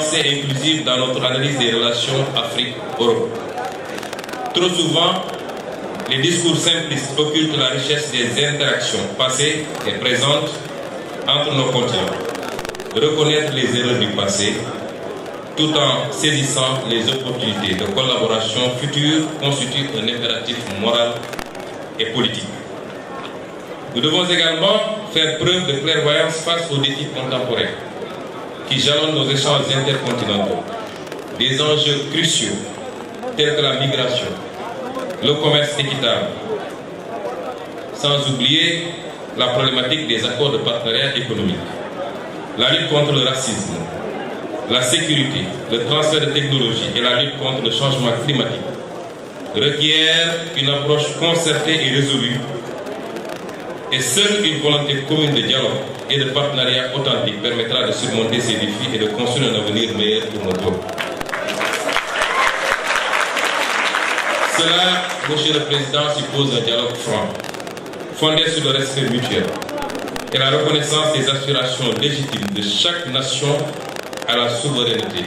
inclusive dans notre analyse des relations Afrique-Europe. Trop souvent, les discours simplistes occultent la richesse des interactions passées et présentes entre nos continents. Reconnaître les erreurs du passé, tout en saisissant les opportunités de collaboration future, constitue un impératif moral et politique. Nous devons également faire preuve de clairvoyance face aux défis contemporains qui jalonnent nos échanges intercontinentaux. Des enjeux cruciaux tels que la migration, le commerce équitable, sans oublier la problématique des accords de partenariat économique, la lutte contre le racisme, la sécurité, le transfert de technologies et la lutte contre le changement climatique requièrent une approche concertée et résolue, et seule une volonté commune de dialogue et de partenariat authentique permettra de surmonter ces défis et de construire un avenir meilleur pour notre peuple. Cela, Monsieur le Président, suppose un dialogue franc, fondé sur le respect mutuel et la reconnaissance des aspirations légitimes de chaque nation à la souveraineté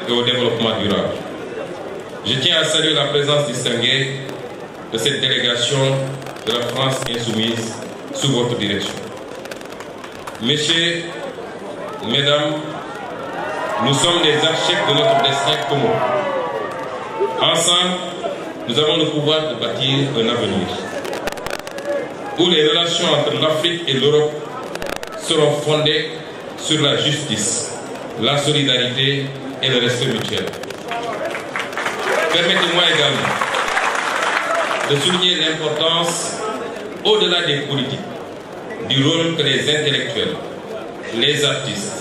et au développement durable. Je tiens à saluer la présence distinguée de cette délégation de la France insoumise sous votre direction. Messieurs, Mesdames, nous sommes les architectes de notre destin commun. Ensemble, nous avons le pouvoir de bâtir un avenir où les relations entre l'Afrique et l'Europe seront fondées sur la justice, la solidarité et le respect mutuel. Permettez-moi également de souligner l'importance, au-delà des politiques, du rôle que les intellectuels, les artistes,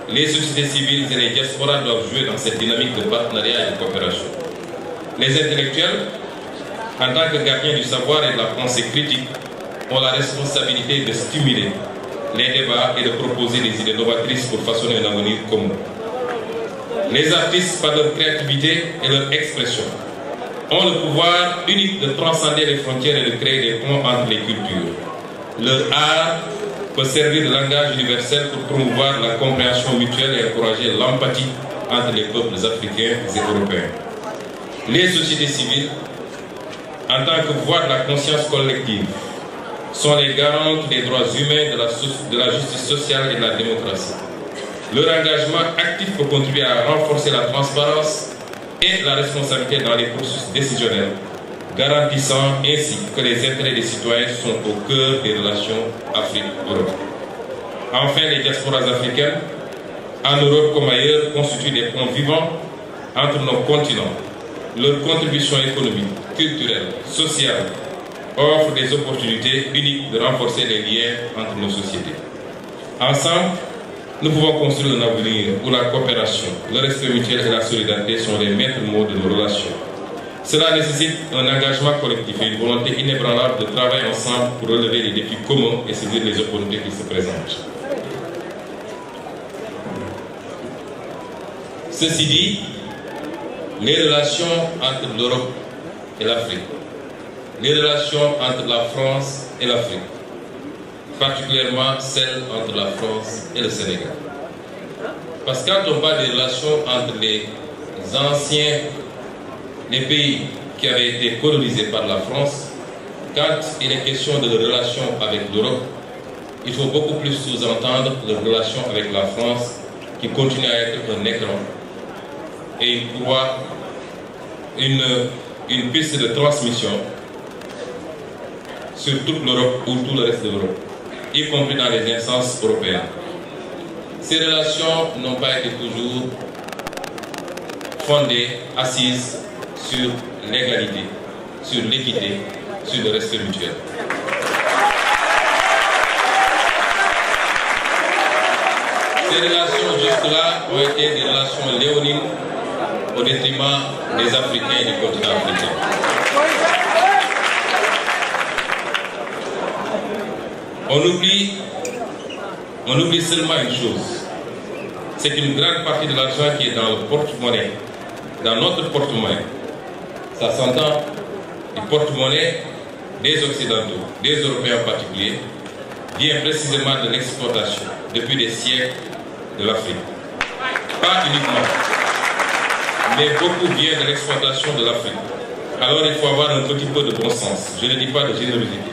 les sociétés civiles et les diasporas doivent jouer dans cette dynamique de partenariat et de coopération. Les intellectuels, en tant que gardiens du savoir et de la pensée critique, ont la responsabilité de stimuler les débats et de proposer des idées novatrices pour façonner un avenir commun. Les artistes, par leur créativité et leur expression, ont le pouvoir unique de transcender les frontières et de créer des ponts entre les cultures. Leur art peut servir de langage universel pour promouvoir la compréhension mutuelle et encourager l'empathie entre les peuples africains et européens. Les sociétés civiles, en tant que voix de la conscience collective, sont les garantes des droits humains, de la justice sociale et de la démocratie. Leur engagement actif peut contribuer à renforcer la transparence et la responsabilité dans les processus décisionnels, garantissant ainsi que les intérêts des citoyens sont au cœur des relations Afrique-Europe. Enfin, les diasporas africaines, en Europe comme ailleurs, constituent des ponts vivants entre nos continents. Leur contribution économique, culturelle, sociale offre des opportunités uniques de renforcer les liens entre nos sociétés. Ensemble, nous pouvons construire un avenir où la coopération, le respect mutuel et la solidarité sont les maîtres mots de nos relations. Cela nécessite un engagement collectif et une volonté inébranlable de travailler ensemble pour relever les défis communs et saisir les opportunités qui se présentent. Ceci dit, les relations entre l'Europe et l'Afrique, les relations entre la France et l'Afrique, particulièrement celles entre la France et le Sénégal. Parce que quand on parle des relations entre les pays qui avaient été colonisés par la France, quand il est question de relations avec l'Europe, il faut beaucoup plus sous-entendre les relations avec la France qui continue à être un écran et une piste de transmission sur toute l'Europe ou tout le reste de l'Europe, y compris dans les instances européennes. Ces relations n'ont pas été toujours fondées, assises sur l'égalité, sur l'équité, sur le respect mutuel. Ces relations jusque-là ont été des relations léonines au détriment des Africains et du continent africain. On oublie seulement une chose, c'est qu'une grande partie de l'argent qui est dans le porte-monnaie, dans notre porte-monnaie, ça s'entend, le porte-monnaie des Occidentaux, des Européens en particulier, vient précisément de l'exportation, depuis des siècles, de l'Afrique. Pas uniquement. Mais beaucoup vient de l'exploitation de l'Afrique. Alors il faut avoir un petit peu de bon sens. Je ne dis pas de générosité.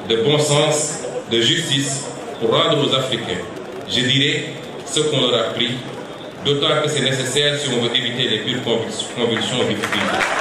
De bon sens, de justice pour rendre aux Africains, je dirais, ce qu'on leur a pris, d'autant que c'est nécessaire si on veut éviter les pires convulsions du futur.